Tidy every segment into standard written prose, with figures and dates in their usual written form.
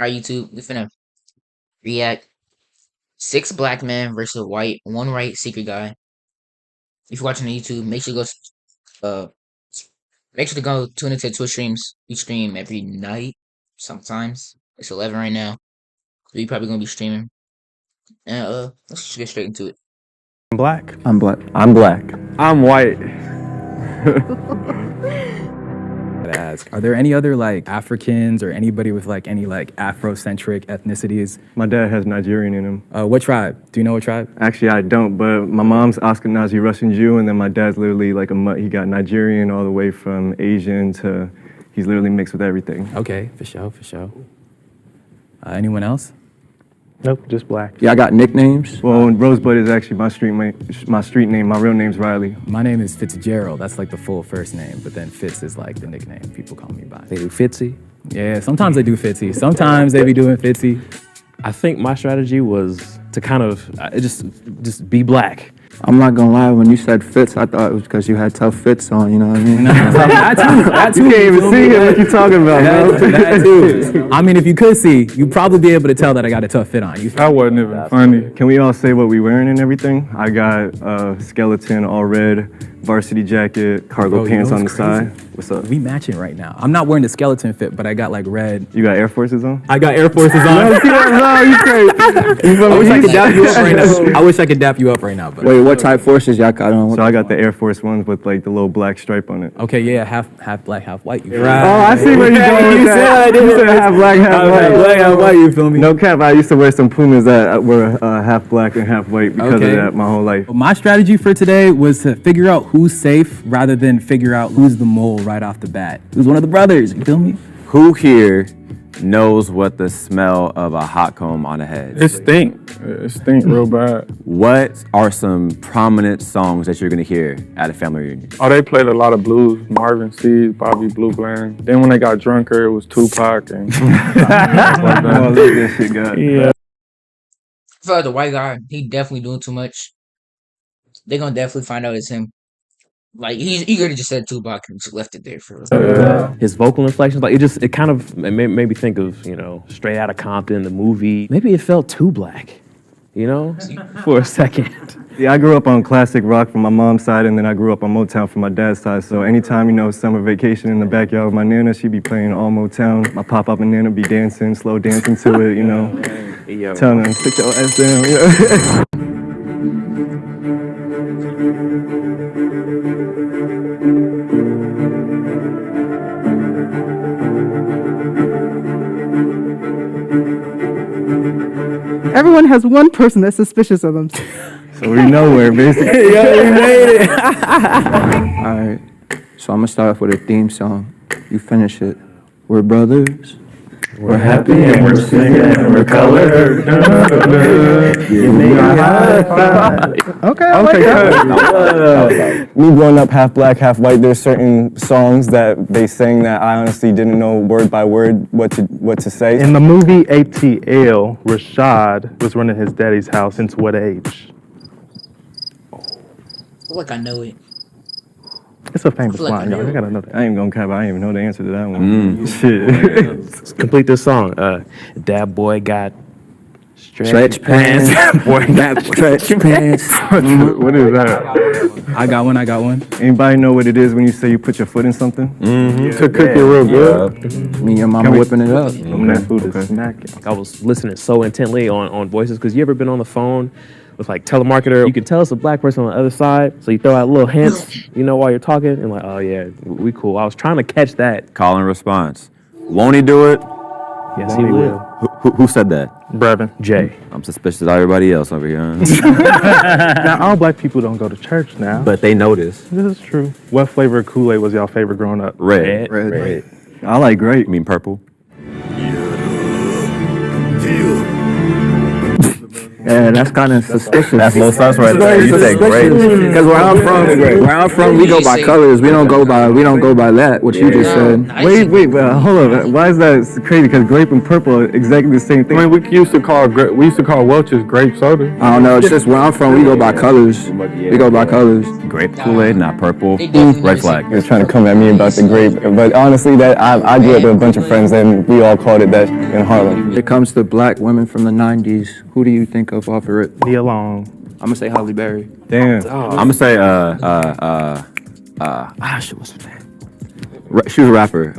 Alright, YouTube, we finna react 6 black men versus a one white secret guy. If you're watching on YouTube, uh make sure to go tune into Twitch streams. We stream every night. Sometimes it's 11 right now. So we probably gonna be streaming. And let's just get straight into it. I'm black. I'm black. I'm black. I'm white. Are there any other like Africans or anybody with like any like Afrocentric ethnicities? My dad has Nigerian in him. What tribe? Do you know what tribe? Actually, I don't, but my mom's Ashkenazi Russian Jew, and then my dad's literally like a mutt. He got Nigerian all the way from Asian to, he's literally mixed with everything. Okay, for sure. Anyone else? Nope, just black. Yeah, I got nicknames. Well, Rosebud is actually my street name. My real name's Riley. My name is Fitzgerald. That's like the full first name, but then Fitz is like the nickname people call me by. They do Fitzy. Yeah, sometimes they do Fitzy. Sometimes they be doing Fitzy. I think my strategy was to kind of just be black. I'm not gonna lie, when you said fits, I thought it was because you had tough fits on, you know what I mean? That too. You can't even see him. What you talking about, bro? That too. I mean, if you could see, you'd probably be able to tell that I got a tough fit on. That wasn't even funny. Can we all say what we wearing and everything? I got a skeleton all red, varsity jacket, cargo Bro, you pants know on the what's crazy? side. What's up? We matching right now. I'm not wearing the skeleton fit, but I got like red. You got Air Forces on? I got Air Forces on. You crazy. I wish I could dap you up right now. I wish I could dap you up right now, but Wait, what type forces y'all got on? So I got the Air Force Ones with like the little black stripe on it. okay, yeah, half black, half white. You Oh, I see where you're going with You that. said You said half black, half white. black, half white. You feel me? No cap, I used to wear some Pumas that were half black and half white because Okay. of that my whole life. My strategy for today was to figure out who's safe rather than figure out who's the mole right off the bat. Who's one of the brothers? You feel me? Who here knows what the smell of a hot comb on a head? It stink. It stink real bad. What are some prominent songs that you're gonna hear at a family reunion? Oh, they played a lot of blues. Marvin Seed, Bobby Blue Bland. Then when they got drunker, it was Tupac and Oh, look, that shit got. yeah. I feel like the white guy, he definitely doing too much. They gonna definitely find out it's him. Like he could have just said Tupac and just left it there for real. His vocal inflections, like it kind of made me think of, Straight Outta Compton, the movie. Maybe it felt too black, for a second. Yeah, I grew up on classic rock from my mom's side, and then I grew up on Motown from my dad's side. So anytime, summer vacation in the backyard with my nana, she'd be playing all Motown. My pop-up and nana be dancing, slow dancing to it, telling them, sit your ass down, Everyone has one person that's suspicious of them. So we know where, basically. Yeah, we made it. All right, so I'm gonna start off with a theme song. You finish it. We're brothers. We're happy and we're singing and we're colored. Give me a high five. Okay. Me growing up half black, half white, there's certain songs that they sing that I honestly didn't know word by word what to say. In the movie ATL, Rashad was running his daddy's house since what age? I feel like I know it. It's a famous I feel like I line, y'all. know. You gotta know that. I ain't gonna cap, I didn't even know the answer to that one. Shit. Let's complete this song. That boy got Stretch pants. Boy got Stretch pants. What is that? I got one. Anybody know what it is when you say you put your foot in something? To cook it real good. Me and your mama whipping it up. That food is smacking. I was listening so intently on voices, because you ever been on the phone with like telemarketer? You can tell it's a black person on the other side, so you throw out little hints, while you're talking, and like, oh yeah, we cool. I was trying to catch that. Call and response. Won't he do it? Yes, he will. Who said that? Brevin. Jay. I'm suspicious of everybody else over here. Now, all black people don't go to church now. But they notice. This is true. What flavor of Kool-Aid was y'all favorite growing up? Red. Red. I like grape. You mean purple? Yeah, Yeah, that's kind of suspicious. That's a little sus right there. You say grape. Because where I'm from, we go by colors. We don't go by that. What you just said. Wait, hold up. Why is that crazy? Because grape and purple are exactly the same thing. I mean, we used to call Welch's grape soda. I don't know. It's just where I'm from. We go by colors. We go by colors. Grape Kool-Aid, not purple. They definitely Red say flag. He was trying to come at me about the grape, but honestly, that I grew up with a bunch of friends, and we all called it that in Harlem. When it comes to black women from the 90s, who do you think of off of it? Nia Long. I'm gonna say Halle Berry. Damn. I'm gonna say shit, what's her name? She was a rapper.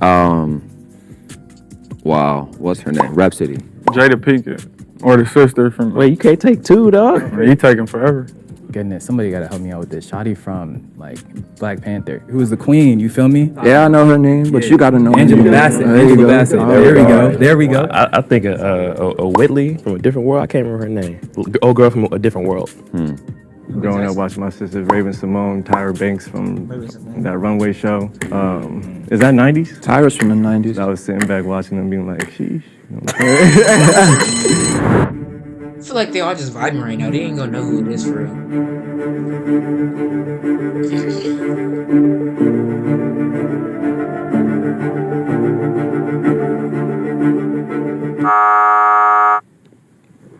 Wow, what's her name? Rhapsody. Jada Pinkett. Or the sister from... Wait, you can't take two, dog. You taking forever. Goodness, somebody gotta help me out with this. Shawty from like Black Panther, who was the queen. You feel me? Yeah, I know her name, but you gotta know Angela her name. Bassett. There you Angela go. Bassett. There we go. There we go. I think a Whitley from a different world. I can't remember her name. Old girl from a different world. Growing up watching my sisters, Raven Simone, Tyra Banks from that runway show. Is that 90s? Tyra's from the 90s. I was sitting back watching them being like, sheesh. You know what I'm saying? I feel like they all just vibing right now. They ain't gonna know who it is for real.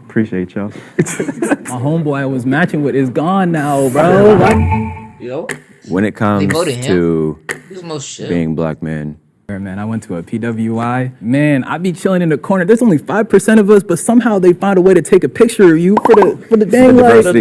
Appreciate y'all. My homeboy I was matching with is gone now, bro. Yo, When it comes voted him? to who's most shit? being black men, Man, I went to a PWI. Man, I be chilling in the corner. There's only 5% of us, but somehow they find a way to take a picture of you for the dang like for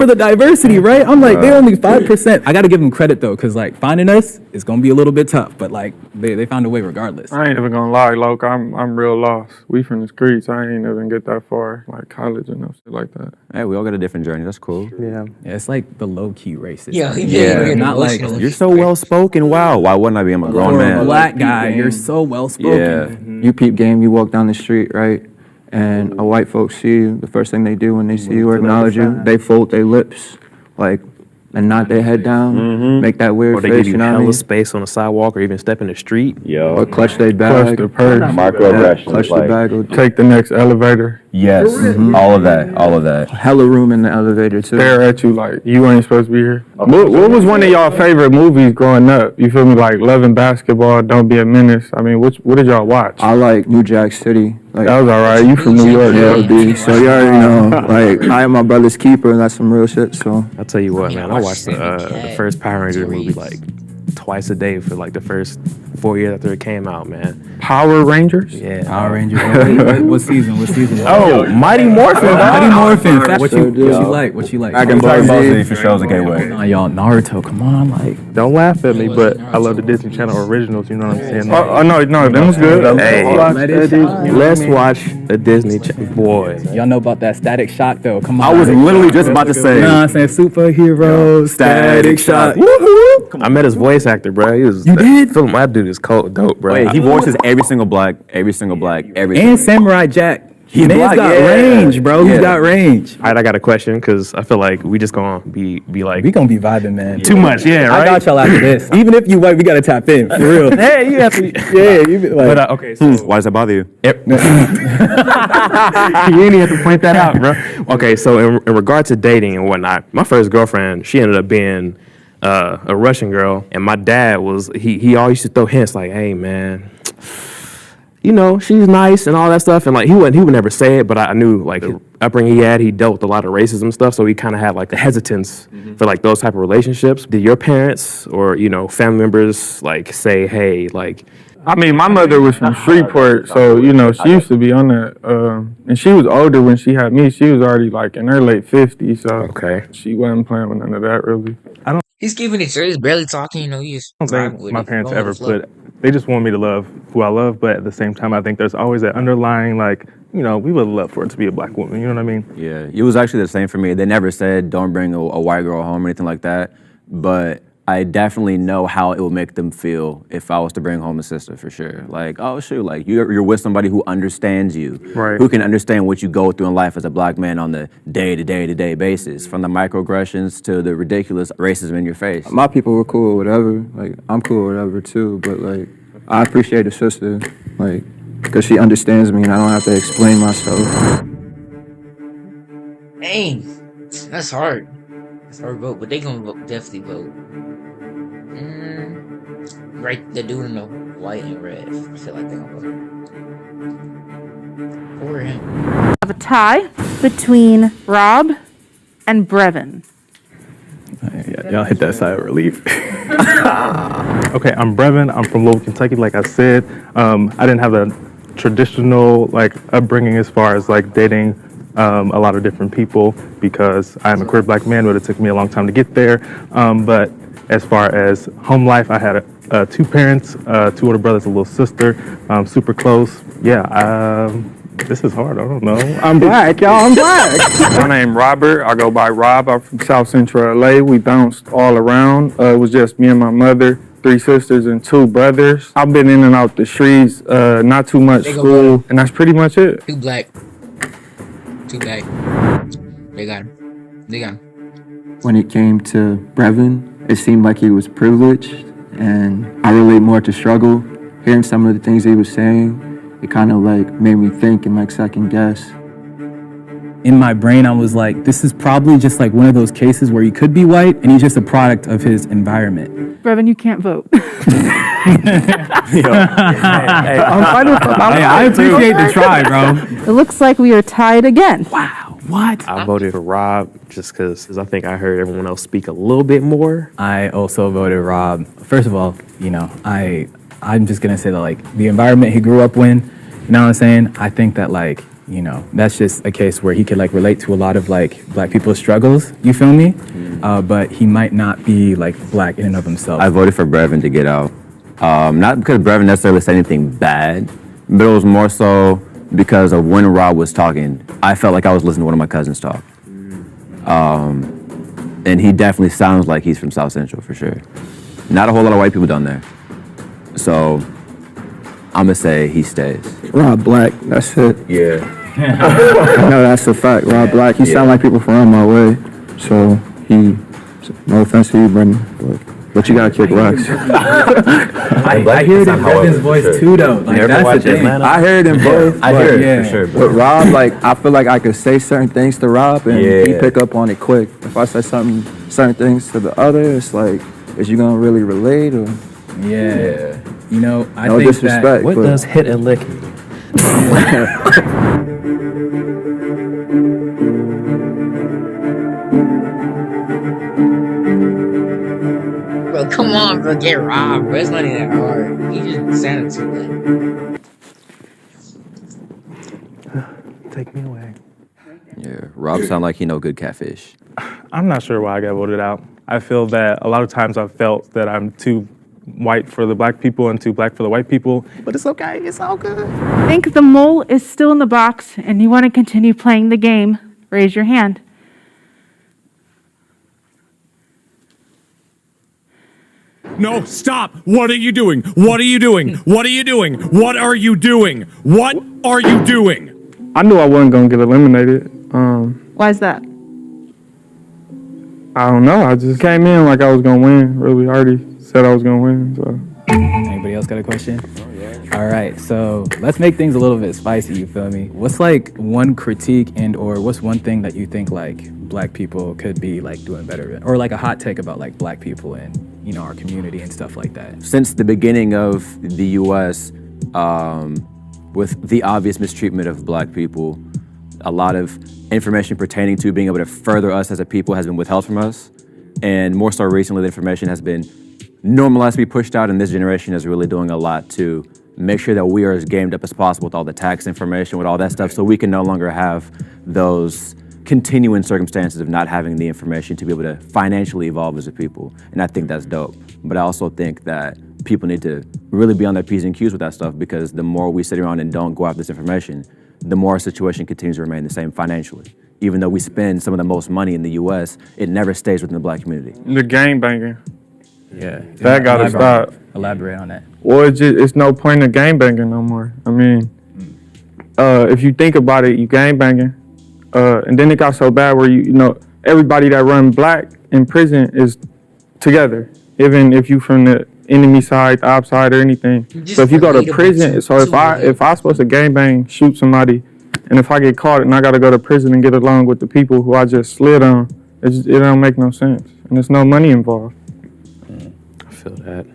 the diversity, right? I'm like, they're only 5%. I gotta give them credit though, cause like finding us is gonna be a little bit tough, but like they found a way regardless. I ain't even gonna lie, Loke. I'm real lost. We from the streets. I ain't even get that far, like college and no shit like that. hey, we all got a different journey. That's cool. Yeah. Yeah, it's like the low key racist. Yeah, not like You're so well spoken. Wow. Why wouldn't I be? I'm a grown for a man. black guy. You're so well spoken. Yeah. You peep game, you walk down the street, right? And a white folks see you, the first thing they do when they see you or acknowledge you, they fold their lips, like, and nod their head down, make that weird Or they face, give you you know what I hella mean? space on the sidewalk or even step in the street. Or clutch their bag. Clutch the purse. Microaggressions. Clutch the like- bag. Or Take the next elevator. Yes. All of that. All of that. hella room in the elevator, too. Stare at you like you ain't supposed to be here. What was one of y'all favorite movies growing up? You feel me? Like Loving Basketball, Don't Be a Menace. I mean, what did y'all watch? I like New Jack City. Like, That was alright. You from New York, yeah, yeah. B. So you already know, like, I am my brother's keeper, and that's some real shit, so. I'll tell you what, Yeah, man. I I watched watched the Cat, first Power Ranger movie Toys. like twice a day for like the first 4 years after it came out, man. Power Rangers. Yeah. Power Rangers. What season? What season? Oh, Mighty Morphin. Mighty Morphin. What Sure you do. like? What you like? Dragon Ball Z. for shows that get away. Nah, y'all, Naruto. Come on, like. Don't laugh at me, but I love the Disney Channel originals. You know what I'm saying? Oh, no, that was good. Hey, Let it shine. let's watch a Disney boy. Y'all know about that Static Shock though. Come on. I was literally just about to say. You know what I'm saying? Superhero, Static Shock. I met his voice actor, bro. He was. You did? Film, that dude is cold, dope, bro. Wait, he voices every single black, every And Samurai Jack. He's Man's black, got yeah. range, bro. He's Yeah. got range. All right, I got a question because I feel like we just gonna be like We gonna be vibing, man. too much, yeah, right? I got y'all after this. Even if you white, we gotta tap in for real. Hey, you have to. Yeah, you be like. But okay, so Why does that bother you? you ain't even have to point that out, bro. Okay, so in regard to dating and whatnot, my first girlfriend, she ended up being a Russian girl, and my dad was he always used to throw hints like, "Hey, man, you know, she's nice and all that stuff," and like he would never say it, but I knew like the upbringing he had, he dealt with a lot of racism stuff, so he kind of had like the hesitance for like those type of relationships. Did your parents or family members like say, "Hey, like"? I mean, my mother was from Shreveport, so, she used to be on that. And she was older when she had me. She was already, like, in her late 50s, so Okay. she wasn't playing with none of that, really. He's keeping it serious, barely talking. He's. I don't think my parents ever they just want me to love who I love, but at the same time, I think there's always that underlying, like, we would love for it to be a black woman, you know what I mean? Yeah, it was actually the same for me. They never said don't bring a white girl home or anything like that, but I definitely know how it would make them feel if I was to bring home a sister for sure. Like, oh shoot, like you're with somebody who understands you, Right. who can understand what you go through in life as a black man on the day-to-day basis, from the microaggressions to the ridiculous racism in your face. My people were cool, whatever. Like, I'm cool, whatever, too. But, like, I appreciate a sister, like, because she understands me and I don't have to explain myself. Dang, that's hard. That's hard vote, but they gonna definitely vote. Right, the dude in the white and red. I feel like they gonna vote for him. Have a tie between Rob and Brevin. Y'all hit that sigh of relief. Okay, I'm Brevin. I'm from Louisville, Kentucky. Like I said, I didn't have a traditional like upbringing as far as like dating a lot of different people because I'm a queer black man, but it took me a long time to get there. But as far as home life, I had 2 parents, 2 older brothers, a little sister, super close. Yeah, this is hard. I don't know. I'm black, y'all. I'm black. My name Robert. I go by Rob. I'm from South Central LA. We bounced all around. It was just me and my mother, 3 sisters and 2 brothers. I've been in and out the streets, not too much They go school, black. and that's pretty much it. 2 black. 2 black. They got him. They got him. When it came to Brevin, it seemed like he was privileged, and I relate more to struggle. Hearing some of the things he was saying, it kind of like made me think and like second guess. In my brain, I was like, this is probably just like one of those cases where he could be white and he's just a product of his environment. Brevin, you can't vote. I appreciate the try, bro. It looks like we are tied again. Wow, what? I voted for Rob just because I think I heard everyone else speak a little bit more. I also voted Rob. First of all, I'm just gonna say that like the environment he grew up in, you know what I'm saying? I think that like, that's just a case where he could like relate to a lot of like black people's struggles, you feel me? But he might not be like black in and of himself. I voted for Brevin to get out. Not because Brevin necessarily said anything bad, but it was more so because of when Rob was talking, I felt like I was listening to one of my cousins talk. And he definitely sounds like he's from South Central for sure. Not a whole lot of white people down there. So I'm gonna say he stays. Rob Black, that's it. Yeah. No, that's a fact. Rob Black, he sound like people from my way. So no offense to you, Brendan, but you gotta kick rocks. I hear it in Brevin's voice too, though. Like, that's the thing. I heard him both. I hear it yeah. for sure. But Rob, like, I feel like I could say certain things to Rob and he pick up on it quick. If I say certain things to the other, it's like, is you gonna really relate or? Yeah. I No think disrespect. that. What but does hit and lick mean? Bro, come on, bro. Get Rob, bro. It's not even that hard. He just sounded too good. Take me away. Yeah, Rob sound like he know good catfish. I'm not sure why I got voted out. I feel that a lot of times I've felt that I'm too white for the black people and too black for the white people, but it's okay. It's all good. I think the mole is still in the box and you want to continue playing the game. Raise your hand. No, stop. What are you doing? What are you doing? What are you doing? What are you doing? What are you doing? I knew I wasn't gonna get eliminated. Why is that? I don't know. I just came in like I was gonna win. Really, I already said I was gonna win. So. Anybody else got a question? All right, so let's make things a little bit spicy, you feel me? What's like one critique and or what's one thing that you think like black people could be like doing better in? Or like a hot take about like black people and, our community and stuff like that? Since the beginning of the U.S., with the obvious mistreatment of black people, a lot of information pertaining to being able to further us as a people has been withheld from us. And more so recently, the information has been normalized to be pushed out, and this generation is really doing a lot to make sure that we are as gamed up as possible with all the tax information, with all that stuff, so we can no longer have those continuing circumstances of not having the information to be able to financially evolve as a people. And I think that's dope. But I also think that people need to really be on their P's and Q's with that stuff, because the more we sit around and don't go after this information, the more our situation continues to remain the same financially. Even though we spend some of the most money in the U.S., it never stays within the black community. The gang banging. Yeah. That gotta stop. Elaborate on that. Well, it's no point in gang banging no more. I mean, if you think about it, you gang banging, and then it got so bad where everybody that run black in prison is together, even if you from the enemy side, the outside, or anything. So if you go to prison, so if I supposed to gang bang, shoot somebody, And if I get caught and I gotta go to prison and get along with the people who I just slid on, it don't make no sense. And there's no money involved. I feel that.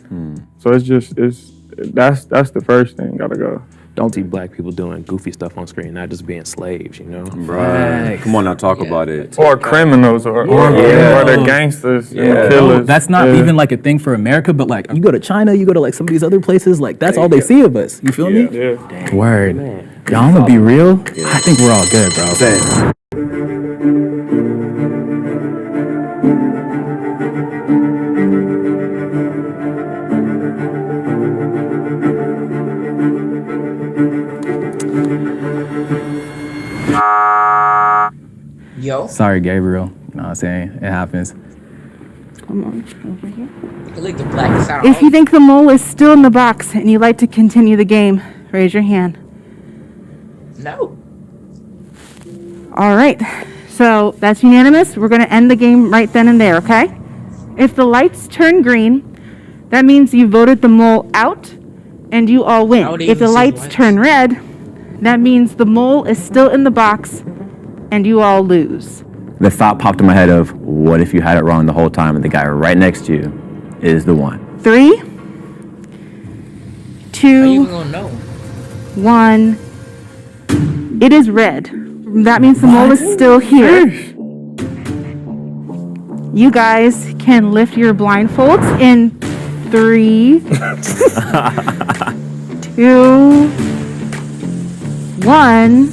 So that's the first thing, gotta go. Don't see black people doing goofy stuff on screen, not just being slaves, you know? Right. Come on now, talk about it. Or criminals, or they're gangsters, and killers. That's not even like a thing for America, but like you go to China, you go to like some of these other places, like that's all they see of us. You feel me? Yeah. Word. Y'all, I'm gonna be real. I think we're all good, bro. Same. Yo, Sorry, Gabriel. You know what I'm saying? It happens. I like the blackest out. If you think the mole is still in the box and you'd like to continue the game, raise your hand. No. All right. So that's unanimous. We're going to end the game right then and there, okay? If the lights turn green, that means you voted the mole out and you all win. I would If the even say lights lights. turn red, that means the mole is still in the box and you all lose. The thought popped in my head of, what if you had it wrong the whole time and the guy right next to you is the one? 3, How you 2, even gonna know? 1. It is red. That means the mole is still here. You guys can lift your blindfolds in 3, 2, 1.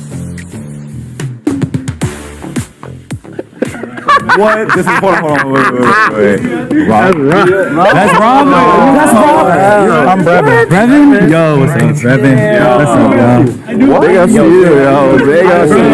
What? This is, hold on, wait. That's Rob. That's Rob. I'm Brevin. Brevin? Yo, what's up, Brevin? What's up, yo? They got some you, yo. They got some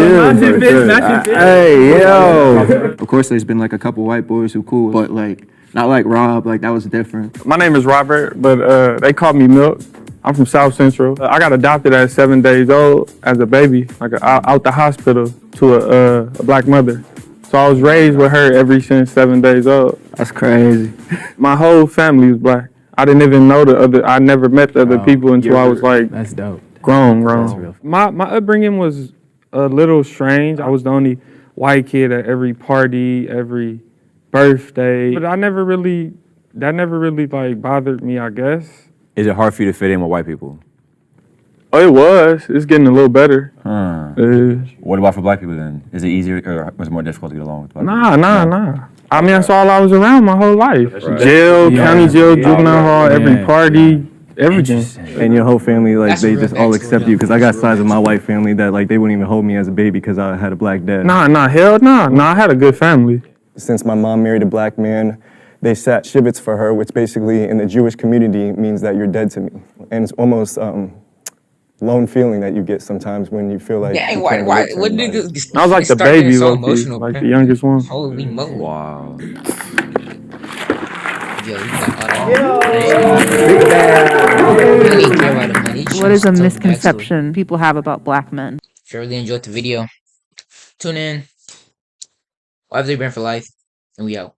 you. Hey, yo. Of course, there's been like a couple white boys who cool, but like not like Rob. Like that was different. My name is Robert, but they call me Milk. I'm from South Central. I got adopted at 7 days old as a baby, like out the hospital to a black mother. So I was raised with her ever since 7 days old. That's crazy. My whole family was black. I didn't even know I never met the other people until I was like That's dope. grown. That's real. My upbringing was a little strange. I was the only white kid at every party, every birthday. But that never really like bothered me, I guess. Is it hard for you to fit in with white people? Oh, it was. It's getting a little better. What about for black people then? Is it easier or was it more difficult to get along with black people? Nah. I mean, that's all I was around my whole life. Jail, county jail, juvenile hall, every party, everything. And your whole family, like, That's they real just all gangster, accept though. you. Because I got sides of my white family that, like, they wouldn't even hold me as a baby because I had a black dad. Hell no. I had a good family. Since my mom married a black man, they sat shivets for her, which basically in the Jewish community means that you're dead to me. And it's almost lone feeling that you get sometimes when you feel like Dang, you why? can't relate to What did anybody. you? I was like the start getting baby, so low-key, emotional, like the man. youngest one. Holy moly! Wow. Yo, you got all that. Really care about the money. You What is a should tell the backstory. misconception people have about black men? If you really enjoyed the video, tune in. Live Brand for life, and we out.